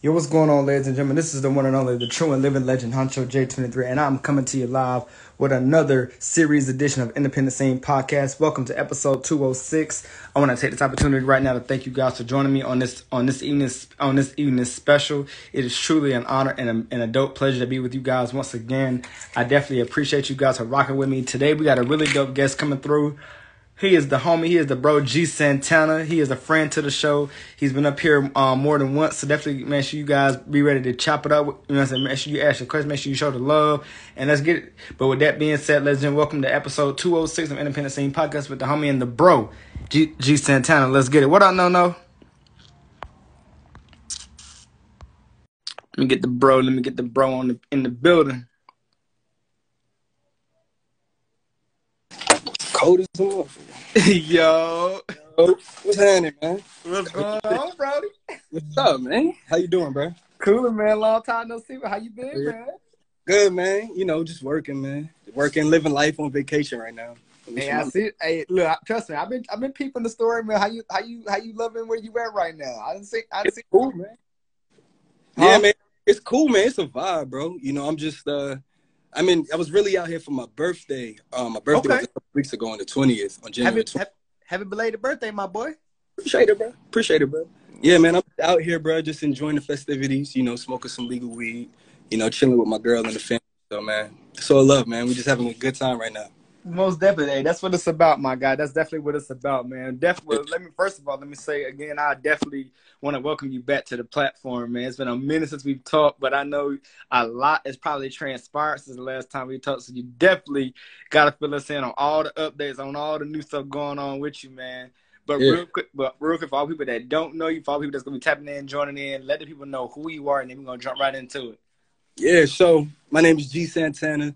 Yo, what's going on, ladies and gentlemen? This is the one and only, the true and living legend, Honcho J23, and I'm coming to you live with another series edition of Independent Scene Podcast. Welcome to episode 206. I want to take this opportunity right now to thank you guys for joining me on this evening's special. It is truly an honor and a dope pleasure to be with you guys once again. I definitely appreciate you guys for rocking with me today. We got a really dope guest coming through. He is the homie. He is the bro, G Santana. He is a friend to the show. He's been up here more than once. So definitely make sure you guys be ready to chop it up. You know what I'm saying? Make sure you ask your questions. Make sure you show the love. And let's get it. But with that being said, ladies and gentlemen, welcome to episode 206 of Independent Scene Podcast with the homie and the bro, G Santana. Let's get it. What up, no? Let me get the bro in the building. Cold as a motherfucker. Yo. What's happening, man? What's going on, Brody? What's up, man? How you doing, bro? Cool, man. Long time no see. How you been, man? Good, man. You know, just working, man. Working, living life on vacation right now. Hey, I see. Hey, look, trust me. I've been peeping the story, man. How you loving where you at right now? I didn't see. It's cool, man. Yeah, man. It's cool, man. It's a vibe, bro. You know, I'm just I was really out here for my birthday. My birthday was a couple weeks ago on the 20th, on January 20th. Happy belated birthday, my boy. Appreciate it, bro. Yeah, man, I'm out here, bro, just enjoying the festivities, you know, smoking some legal weed, you know, chilling with my girl and the family. So, man, it's all love, man. We just having a good time right now. Most definitely. Hey, that's what it's about, my guy. That's definitely what it's about, man. Definitely. First of all, let me say again, I definitely want to welcome you back to the platform, man. It's been a minute since we've talked, but I know a lot has probably transpired since the last time we talked. So you definitely got to fill us in on all the updates, on all the new stuff going on with you, man. But real quick, for all people that don't know you, for all people that's gonna be tapping in, joining in, let the people know who you are, and then we're gonna jump right into it. Yeah. So my name is G Santana.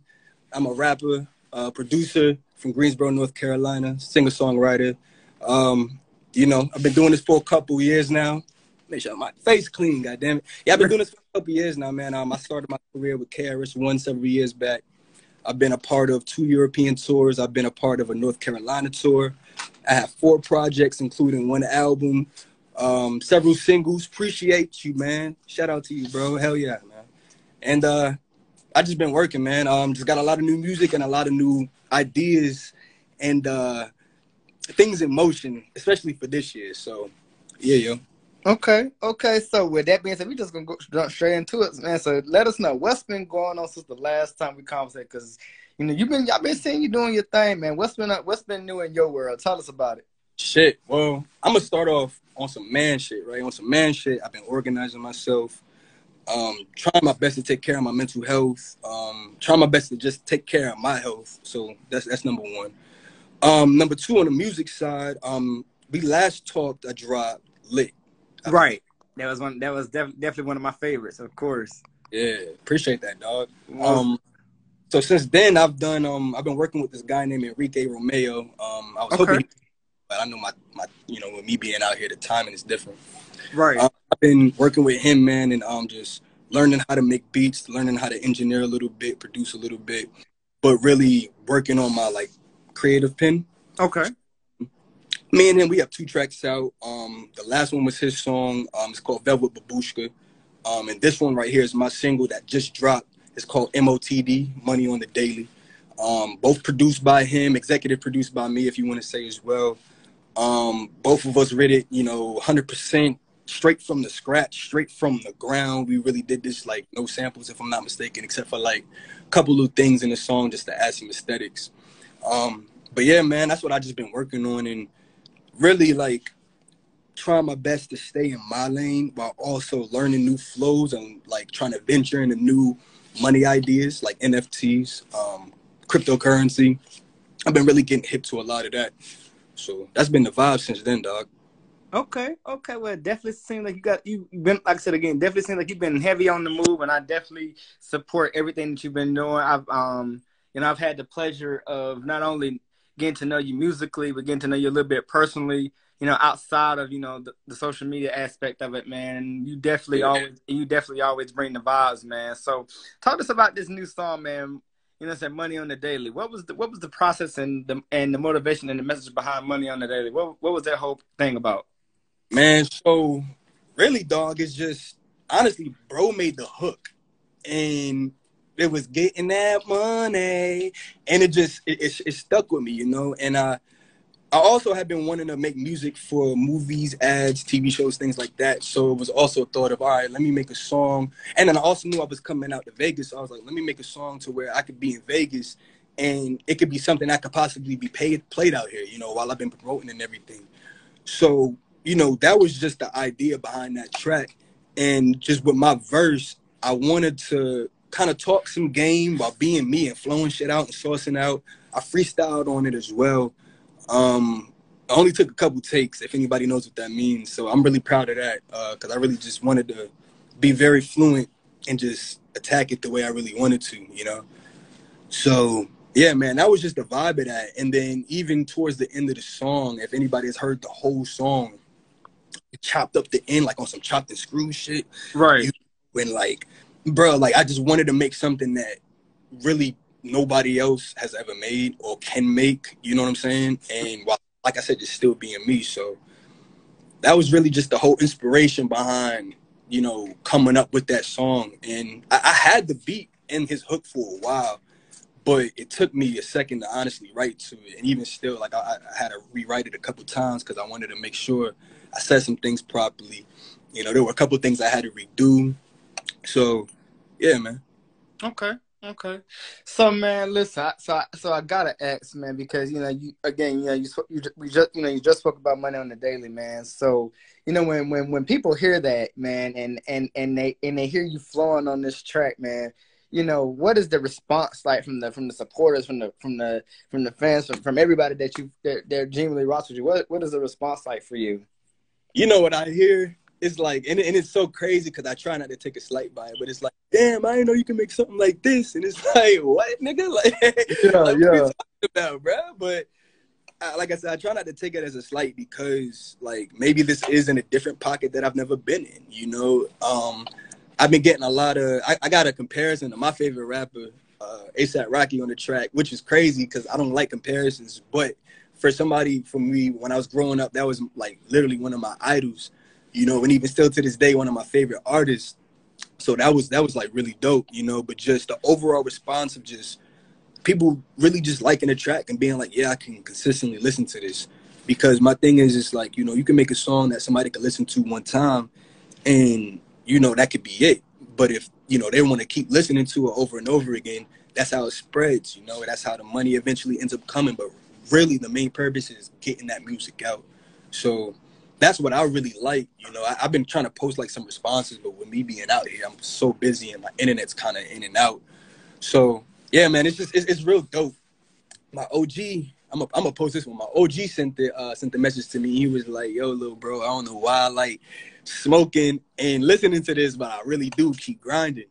I'm a rapper. Producer from Greensboro, North Carolina, singer-songwriter. You know, I've been doing this for a couple years now. Make sure my face clean, goddammit. Yeah, I've been doing this for a couple years now, man. I started my career with KRS-One several years back. I've been a part of 2 European tours. I've been a part of a North Carolina tour. I have 4 projects, including 1 album, several singles. Appreciate you, man. Shout out to you, bro. Hell yeah, man. And I just been working, man. Just got a lot of new music and a lot of new ideas and things in motion, especially for this year. So, yeah, yo. Okay. So with that being said, we just gonna jump straight into it, man. So let us know what's been going on since the last time we conversated, because you know y'all been seeing you doing your thing, man. What's been new in your world? Tell us about it. Shit. Well, I'm gonna start off on some man shit, right? On some man shit, I've been organizing myself. Trying my best to take care of my mental health. Trying my best to just take care of my health. So that's number 1. Number 2, on the music side, we last talked. I dropped Lit. Right. That was definitely one of my favorites, of course. Yeah, appreciate that, dog. So since then, I've been working with this guy named Enrique Romeo. I was hoping, but I know my you know, with me being out here, the timing is different. Right. I've been working with him, man, and just learning how to make beats, learning how to engineer a little bit, produce a little bit, but really working on my creative pen. Okay. Me and him, we have 2 tracks out. The last one was his song. It's called Velvet Babushka. And this one right here is my single that just dropped. It's called MOTD, Money on the Daily. Both produced by him, executive produced by me, if you want to say as well. Both of us read it, you know, 100%. Straight from the scratch, straight from the ground. We really did this no samples, if I'm not mistaken, except for a couple of things in the song just to add some aesthetics. But yeah, man, that's what I just been working on, and really trying my best to stay in my lane while also learning new flows and trying to venture into new money ideas like NFTs, cryptocurrency. I've been really getting hip to a lot of that. So that's been the vibe since then, dog. Okay. Well, it definitely seems like you've been, like I said again, definitely seems like you've been heavy on the move, and I definitely support everything that you've been doing. I've had the pleasure of not only getting to know you musically, but getting to know you a little bit personally, you know, outside of, you know, the social media aspect of it, man. You definitely always bring the vibes, man. So talk to us about this new song, man. You know, said Money on the Daily. What was the process and the motivation and the message behind Money on the Daily? What was that whole thing about? Man, so really, dog, it's just honestly, bro made the hook, and it was getting that money, and it stuck with me, you know. And I also have been wanting to make music for movies, ads, TV shows, things like that. So it was also a thought of, all right, let me make a song. And then I also knew I was coming out to Vegas. So I was like, let me make a song to where I could be in Vegas and it could be something that could possibly be played out here, you know, while I've been promoting and everything. So, you know, that was just the idea behind that track. And just with my verse, I wanted to kind of talk some game while being me and flowing shit out and sourcing out. I freestyled on it as well. I only took a couple takes, if anybody knows what that means. So I'm really proud of that because I really just wanted to be very fluent and just attack it the way I really wanted to, you know? So, yeah, man, that was just the vibe of that. And then even towards the end of the song, if anybody has heard the whole song, it chopped up the end like on some chopped and screw shit. Right. When like, bro, like I just wanted to make something that really nobody else has ever made or can make, you know what I'm saying? And while, like I said, just still being me. So that was really just the whole inspiration behind, you know, coming up with that song. And I had the beat and his hook for a while, but it took me a second to honestly write to it. And even still, like I had to rewrite it a couple times because I wanted to make sure I said some things properly. You know, there were a couple things I had to redo. So, yeah, man. Okay. Okay. So man, listen. So I gotta ask, man, because you know, you again, you know, you just spoke about money on the daily, man. So you know, when people hear that, man, and they hear you flowing on this track, man, you know, what is the response like from the supporters, from the fans, from everybody they're genuinely rocks with you? What is the response like for you? You know what I hear? It's like, and it's so crazy because I try not to take a slight by it, but it's like, damn, I didn't know you can make something like this. And it's like, what, nigga? Like, Yeah, like what are you yeah. talking about, bro? But like I said, I try not to take it as a slight because, like, maybe this is in a different pocket that I've never been in, you know? I've been getting a lot of, I got a comparison to my favorite rapper, A$AP Rocky on the track, which is crazy because I don't like comparisons, but for me, when I was growing up, that was like literally one of my idols, you know, and even still to this day, one of my favorite artists. So that was like really dope, you know, but just the overall response of just people really just liking the track and being like, yeah, I can consistently listen to this. Because my thing is just like, you know, you can make a song that somebody can listen to one time and, you know, that could be it. But if, you know, they want to keep listening to it over and over again, that's how it spreads, you know, that's how the money eventually ends up coming. But really the main purpose is getting that music out. So that's what I really like. You know, I've been trying to post like some responses, but with me being out here, I'm so busy and my internet's kind of in and out. So yeah, man, it's real dope. My OG, I'm gonna post this one. My OG sent the message to me. He was like, "Yo, little bro, I don't know why I like smoking and listening to this, but I really do keep grinding."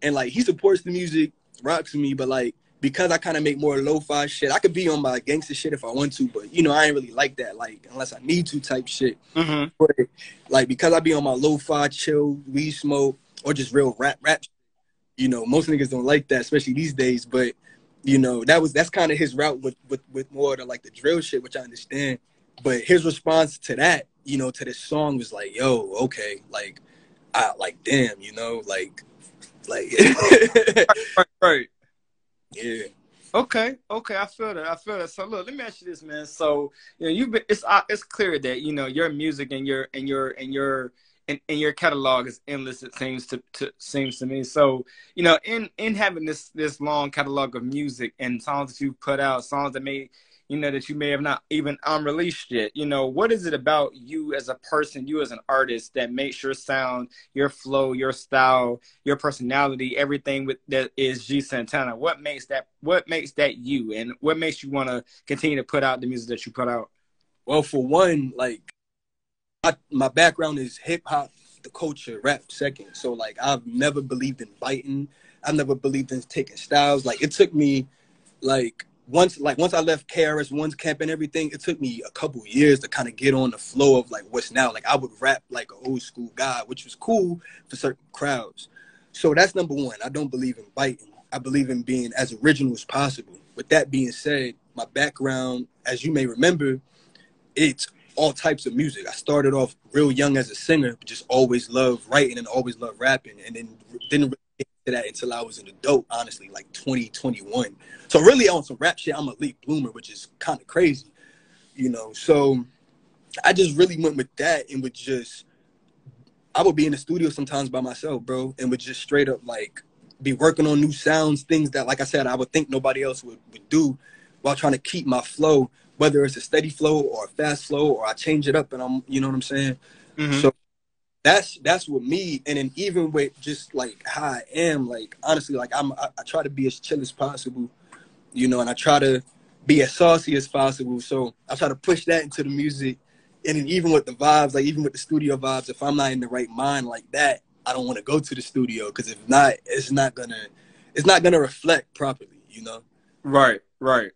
And like he supports the music, rocks with me, but like because I kind of make more lo-fi shit, I could be on my gangster shit if I want to, but you know I ain't really like that, like unless I need to type shit. Mm-hmm. But like because I be on my lo-fi, chill, weed smoke, or just real rap. You know, most niggas don't like that, especially these days. But you know, that's kind of his route with more to like the drill shit, which I understand. But his response to that, you know, to this song was like, "Yo, okay, like, I like, damn, you know, like, Right, right. yeah, Okay, okay, I feel that. I feel that. So look, let me ask you this, man. So you know, you've been. It's clear that you know your music and your catalog is endless. It seems to me. So you know, in having this long catalog of music and songs that you've put out, songs that that you may have not even unreleased yet. You know, what is it about you as a person, you as an artist, that makes your sound, your flow, your style, your personality, everything with that is G Santana? What makes that you, and what makes you want to continue to put out the music that you put out? well, for one, like my background is hip hop, the culture, rap second. So like I've never believed in biting. I've never believed in taking styles. Like it took me once I left KRS-One's camp and everything, it took me a couple years to kind of get on the flow of like what's now. Like I would rap like an old school guy, which was cool for certain crowds. So that's number one. I don't believe in biting. I believe in being as original as possible. With that being said, my background, as you may remember, it's all types of music. I started off real young as a singer, but just always loved writing and always loved rapping, and then didn't really get into that until I was an adult, honestly, like 2021. So really on some rap shit, I'm a late bloomer, which is kind of crazy, you know. So I just really went with that and I would be in the studio sometimes by myself, bro, and would just straight up like be working on new sounds, things that, like I said, I would think nobody else would do, while trying to keep my flow, whether it's a steady flow or a fast flow, or I change it up and you know what I'm saying? Mm-hmm. So that's with me. And then even with just like how I am, like honestly, like I try to be as chill as possible, you know, and I try to be as saucy as possible. So I try to push that into the music. And then even with the vibes, like even with the studio vibes, if I'm not in the right mind like that, I don't want to go to the studio, because if not, it's not gonna reflect properly, you know. Right. I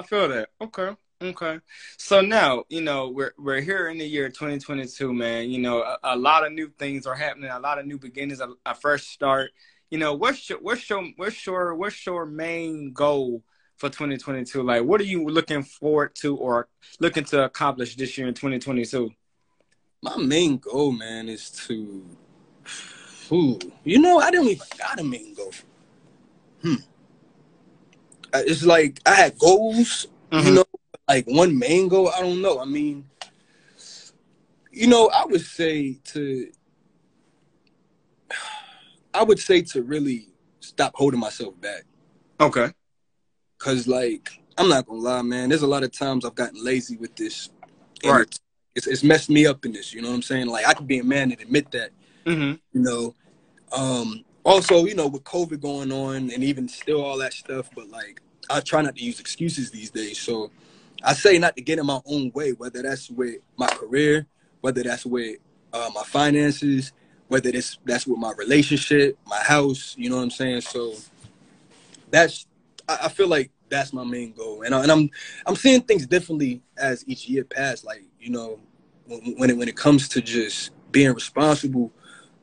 feel that. Okay. So now, you know, we're here in the year 2022, man. You know, a lot of new things are happening, a lot of new beginnings, a fresh start. You know, what's your main goal for 2022? Like, what are you looking forward to or looking to accomplish this year in 2022? My main goal, man, is to, you know, I don't even got a main goal. It's like I had goals, you Mm-hmm. know, like one main goal. I don't know. I mean, you know, I would say to really stop holding myself back. Okay. Cause like, I'm not gonna lie, man. There's a lot of times I've gotten lazy with this, and Right. it's messed me up in this. You know what I'm saying? Like, I could be a man and admit that. Mm-hmm. You know. Also, you know, with COVID going on and even still all that stuff, but like, I try not to use excuses these days. So I say not to get in my own way, whether that's with my career, whether that's with my finances, whether that's with my relationship, my house. You know what I'm saying? So that's I feel like that's my main goal, and I'm seeing things differently as each year passed. Like, you know, when it comes to just being responsible,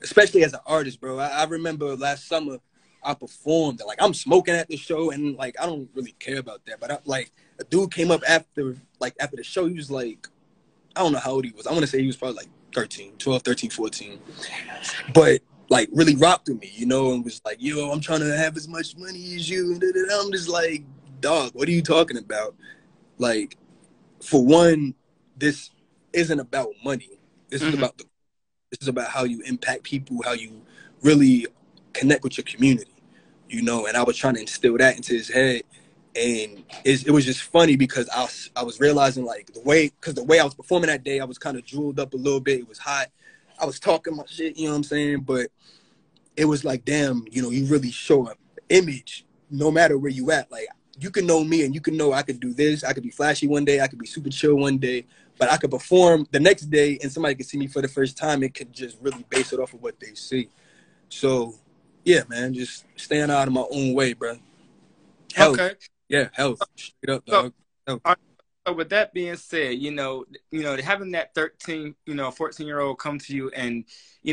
especially as an artist, bro. I remember last summer I performed, and like I'm smoking at the show, and like I don't really care about that, but like a dude came up after the show. He was like, I don't know how old he was. I want to say he was probably like 12, 13, 14. But like really rocked with me, you know, and was like, yo, I'm trying to have as much money as you. And I'm just like, dog, what are you talking about? Like, for one, this isn't about money. This is Mm-hmm. this is about how you impact people, how you really connect with your community, you know. And I was trying to instill that into his head, and it was just funny because I was realizing like the way I was performing that day, I was kind of jeweled up a little bit. It was hot. I was talking my shit, you know what I'm saying? But it was like, damn, you know, you really show an image no matter where you at. Like, you can know me and you can know I could do this. I could be flashy one day. I could be super chill one day. But I could perform the next day and somebody could see me for the first time and could just really base it off of what they see. So, yeah, man, just staying out of my own way, bro. Health. Okay. Yeah, health. Straight up, So, dog. Health. so with that being said, having that 13, 14-year-old come to you, and he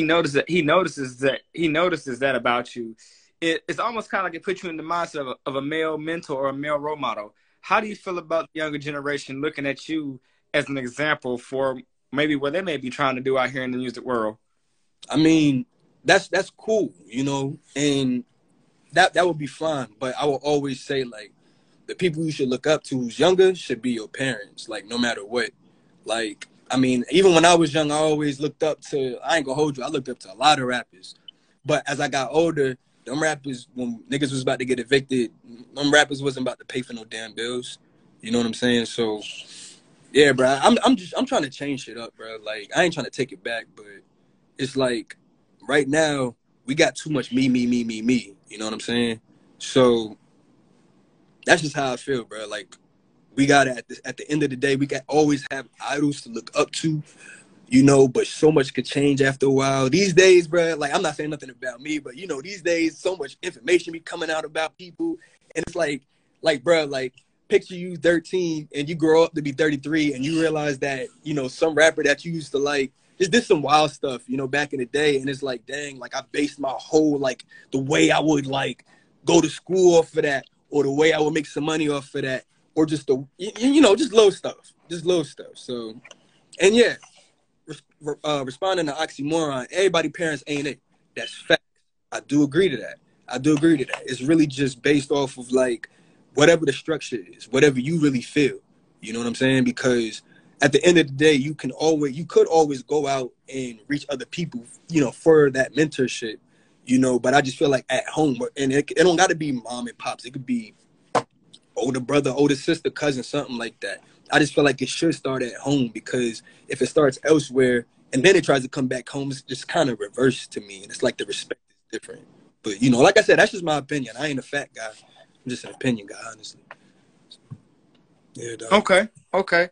notices that about you. It's almost kind of like it puts you in the mindset of a male mentor or a male role model. How do you feel about the younger generation looking at you as an example for maybe what they may be trying to do out here in the music world? I mean, that's cool, you know, and that would be fine. But I will always say, like, the people you should look up to who's younger should be your parents, like, no matter what. Like, I mean, even when I was young, I always looked up to, I ain't gonna hold you, I looked up to a lot of rappers. But as I got older, them rappers, when niggas was about to get evicted, them rappers wasn't about to pay for no damn bills. You know what I'm saying? So, yeah, bro, I'm trying to change shit up, bro. Like, I ain't trying to take it back, but it's like, right now, we got too much me, me, me, me, me. You know what I'm saying? So, that's just how I feel, bro. Like, we gotta at the end of the day, we got always have idols to look up to, you know. But so much could change after a while. These days, bro. Like, I'm not saying nothing about me, but you know, these days, so much information be coming out about people, and it's like, bro, like, picture you 13 and you grow up to be 33, and you realize that, you know, some rapper that you used to like just did some wild stuff, you know, back in the day, and it's like, dang, like, I based my whole, like, the way I would like go to school off of that, or the way I would make some money off of that, or just just little stuff, So, and yeah, responding to oxymoron, everybody parents ain't it. That's fact. I do agree to that. It's really just based off of like whatever the structure is, whatever you really feel. You know what I'm saying? Because at the end of the day, you could always go out and reach other people, for that mentorship, But I just feel like at home, and it don't got to be mom and pops. It could be older brother, older sister, cousin, something like that. I just feel like it should start at home, because if it starts elsewhere and then it tries to come back home, it's just kind of reversed to me. And it's like the respect is different. But, like I said, that's just my opinion. I ain't a fat guy. I'm just an opinion guy, honestly. Yeah, dog. Okay.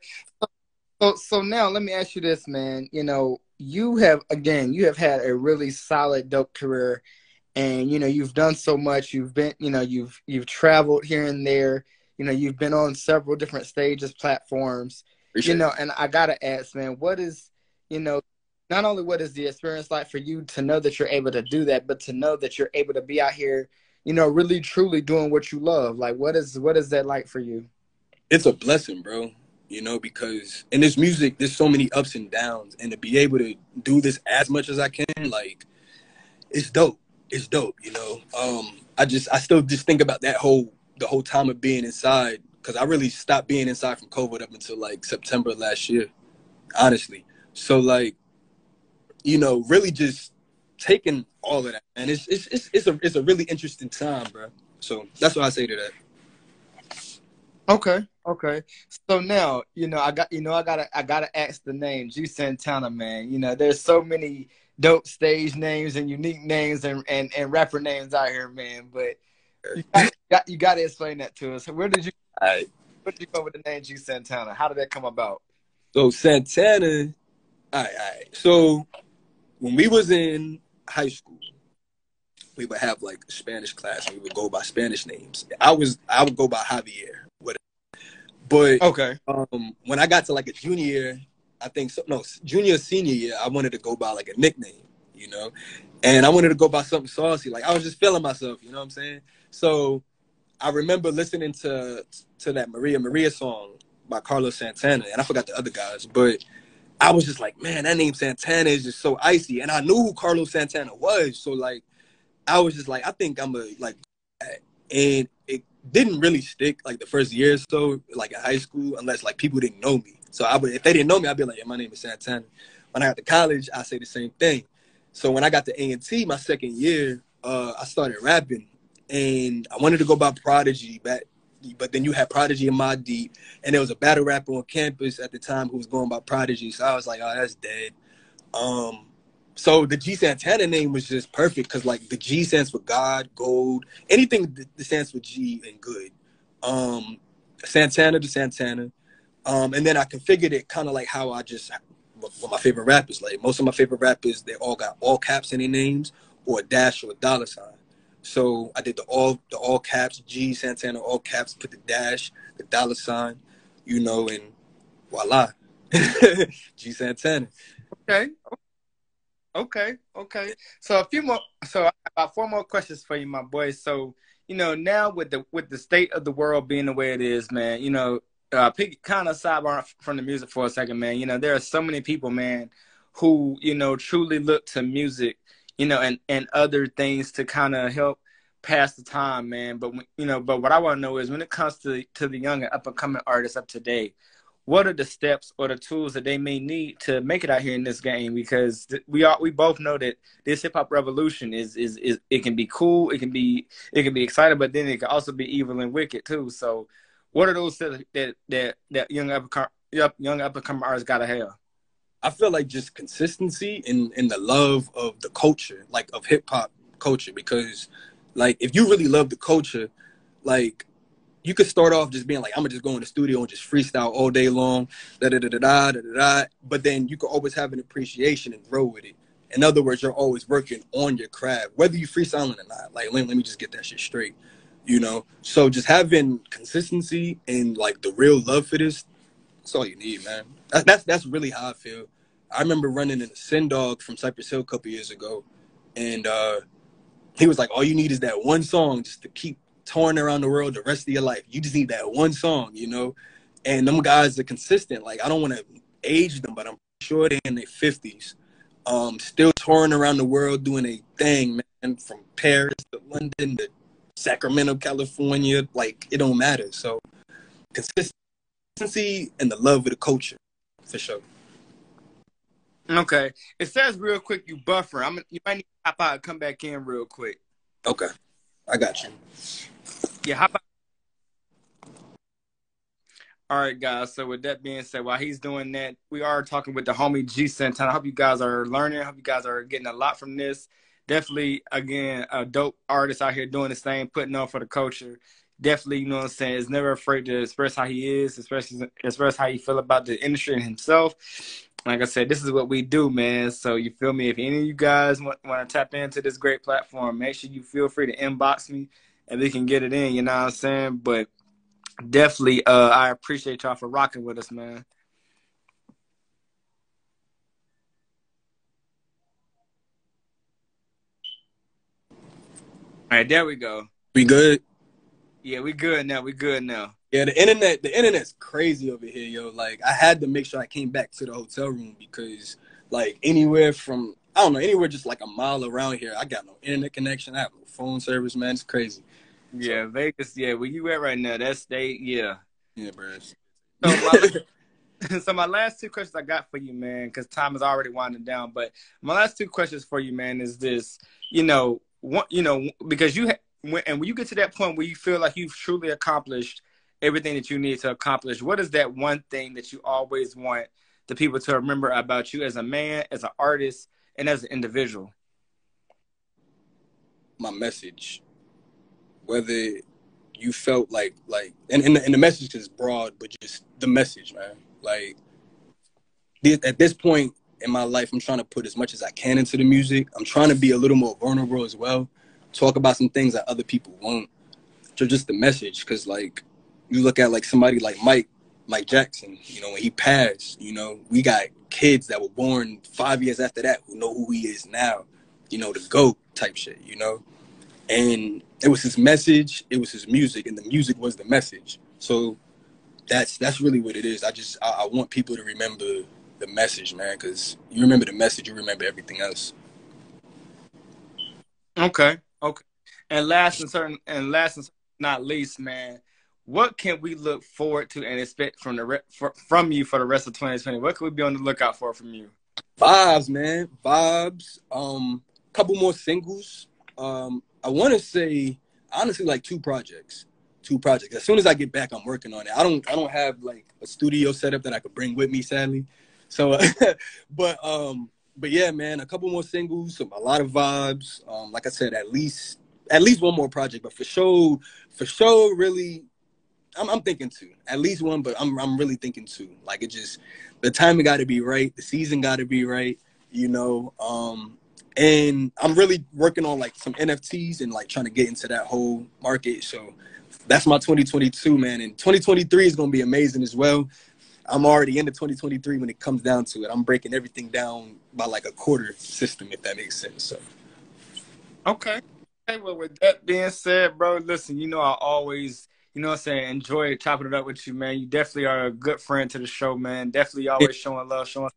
So now let me ask you this, man. You have had a really solid dope career, and you've done so much. You've been, you've traveled here and there. You've been on several different stages, platforms. Appreciate it. And I gotta ask, man, what is, not only what is the experience like for you to know that you're able to do that, but to know that you're able to be out here, really truly doing what you love. Like, what is that like for you? It's a blessing, bro. Because in this music, there's so many ups and downs, and to be able to do this as much as I can, like, it's dope. It's dope. I still just think about the whole time of being inside, because I really stopped being inside from COVID up until like September last year, honestly. So like, really just taking all of that, and it's a really interesting time, bro. So that's what I say to that. Okay. So now, I gotta ask the name G Santana, man. There's so many dope stage names and unique names and rapper names out here, man. But you gotta explain that to us. Where did you come with the name G Santana? How did that come about? So Santana, all right. So when we was in high school, we would have like a Spanish class, and we would go by Spanish names. I would go by Javier, whatever. But okay, when I got to like a junior, junior senior year, I wanted to go by like a nickname, and I wanted to go by something saucy. Like I was just feeling myself, you know what I'm saying? So I remember listening to that Maria song by Carlos Santana, and I forgot the other guys, but I was just like, man, that name Santana is just so icy, and I knew who Carlos Santana was, so like I was just like, I think I'm a like, and it didn't really stick like the first year or so, like in high school, unless like people didn't know me. So if they didn't know me, I'd be like, yeah, my name is Santana. When I got to college, I say the same thing. So when I got to A&T my second year, I started rapping, and I wanted to go by Prodigy, but then you had Prodigy and Mod Deep, and there was a battle rapper on campus at the time who was going by Prodigy. So I was like, oh, that's dead. So the G Santana name was just perfect, because like the G stands for God, gold, anything that stands for G and good. Santana to Santana. And then I configured it kind of like how what my favorite rappers, like most of my favorite rappers, they all got all caps in their names, or a dash or a dollar sign. So I did the all caps, G Santana, all caps, put the dash, the dollar sign, and voila. G Santana. Okay. So I have about four more questions for you, my boy. So, now with the state of the world being the way it is, man, kind of sidebar from the music for a second, man. There are so many people, man, who, truly look to music, and other things to kind of help pass the time, man. But, but what I want to know is, when it comes to the young and up and coming artists of today, what are the steps or the tools that they may need to make it out here in this game? Because we both know that this hip hop revolution is it can be cool, it can be exciting, but then it can also be evil and wicked too. So, what are those steps that young up and coming artists gotta have? I feel like just consistency and the love of the culture, like of hip hop culture, because like if you really love the culture, like you could start off just being like, I'm gonna just go in the studio and just freestyle all day long, but then you could always have an appreciation and grow with it. In other words, you're always working on your craft, whether you freestyling or not. Like, let me just get that shit straight, So just having consistency and like the real love for this, that's all you need, man. That's really how I feel. I remember running in a Sin Dog from Cypress Hill a couple years ago, and he was like, all you need is that one song just touring around the world the rest of your life. You just need that one song, you know? And them guys are consistent. Like, I don't want to age them, but I'm sure they're in their 50s. Still touring around the world doing a thing, man, from Paris to London to Sacramento, California. Like, it don't matter. So, consistency and the love of the culture, for sure. Okay. It says real quick you buffer. You might need to hop out and come back in real quick. Okay. I got you. Yeah, hop out. All right, guys. So with that being said, while he's doing that, we are talking with the homie G Santana. I hope you guys are learning. I hope you guys are getting a lot from this. Definitely, again, a dope artist out here doing his thing, putting on for the culture. Definitely, you know what I'm saying, is never afraid to express how he is, especially express how you feel about the industry and himself. Like I said, this is what we do, man. So you feel me? If any of you guys want to tap into this great platform, make sure you feel free to inbox me and we can get it in, you know what I'm saying? But definitely, I appreciate y'all for rocking with us, man. All right, there we go. We good? Yeah, we good now. We good now. Yeah, the internet's crazy over here, yo. Like, I had to make sure I came back to the hotel room because, like, anywhere from, I don't know, anywhere just like a mile around here, I got no internet connection. I have no phone service, man. It's crazy. Yeah, so, Vegas, yeah, where you at right now? That's state, yeah. Yeah, bro. So my last two questions I got for you, man, because time is already winding down. But my last two questions for you, man, is this: because when you get to that point where you feel like you've truly accomplished everything that you need to accomplish, what is that one thing that you always want the people to remember about you as a man, as an artist, and as an individual? My message, whether you felt like, and the message is broad, but just the message, man. Like, at this point in my life, I'm trying to put as much as I can into the music. I'm trying to be a little more vulnerable as well. Talk about some things that other people won't. So just the message, because, like, you look at, like, somebody like Mike Jackson, you know, when he passed, you know, we got kids that were born 5 years after that who know who he is now, you know, the GOAT type shit, you know? And it was his message, it was his music, and the music was the message. So that's really what it is. I want people to remember the message, man, because you remember the message, you remember everything else. Okay. And last and not least, man, what can we look forward to and expect from from you for the rest of 2020? What can we be on the lookout for from you? Vibes, man, vibes. Couple more singles. I want to say honestly, like two projects. As soon as I get back, I'm working on it. I don't have like a studio setup that I could bring with me, sadly. So, but yeah, man, a couple more singles, a lot of vibes. Like I said, at least one more project, but for sure, really, I'm thinking two, at least one, but I'm really thinking two. Like, it just, the timing got to be right, the season got to be right, you know. And I'm really working on like some NFTs and like trying to get into that whole market. So that's my 2022, man. And 2023 is going to be amazing as well. I'm already into 2023 when it comes down to it. I'm breaking everything down by like a quarter system, if that makes sense. So. Okay. Well, with that being said, bro, listen, you know, I always, you know what I'm saying, enjoy chopping it up with you, man. You definitely are a good friend to the show, man. Definitely always showing love, showing.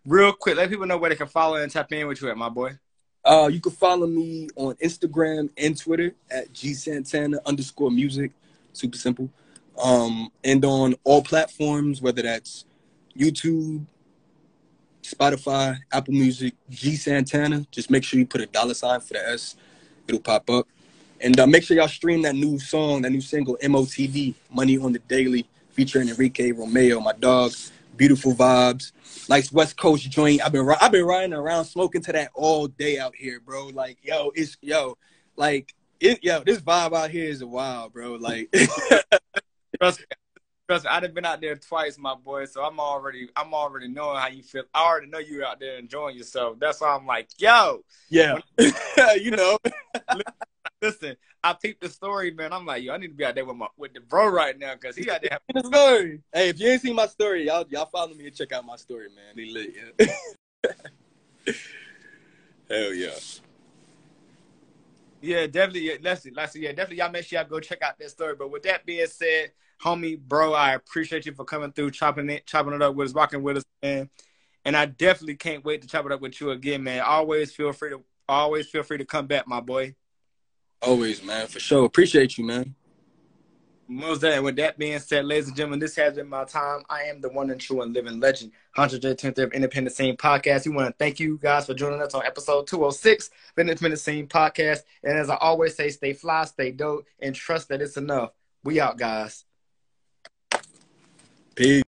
Real quick, let people know where they can follow and tap in with you at, my boy. You can follow me on Instagram and Twitter at gsantana_music. Super simple. And on all platforms, whether that's YouTube, Spotify, Apple Music, G Santana. Just make sure you put a $ for the S. It'll pop up. And make sure y'all stream that new song, that new single, MOTD, Money on the Daily, featuring Enrique Romeo, my dog. Beautiful vibes. Nice West Coast joint. I've been riding around smoking to that all day out here, bro. Like, this vibe out here is wild, bro. Like, Trust me, I've been out there twice, my boy, so I'm already knowing how you feel. I already know you're out there enjoying yourself. That's why I'm like, yo. Yeah. You know. Listen, I peeped the story, man. I'm like, yo, I need to be out there with the bro right now, because he out there having the story. Hey, if you ain't seen my story, y'all follow me and check out my story, man. They lit, yeah. Hell yeah. Yeah, definitely. Yeah, definitely. Y'all make sure y'all go check out that story. But with that being said, homie, bro, I appreciate you for coming through, chopping it up with us, rocking with us, man. And I definitely can't wait to chop it up with you again, man. Always feel free to come back, my boy. Always, man, for sure. Appreciate you, man. Most that, and with that being said, ladies and gentlemen, this has been my time. I am the one and true and living legend, Hunter J. 23 of Independent Scene Podcast. We want to thank you guys for joining us on episode 206 of Independent Scene Podcast. And as I always say, stay fly, stay dope, and trust that it's enough. We out, guys. Peace.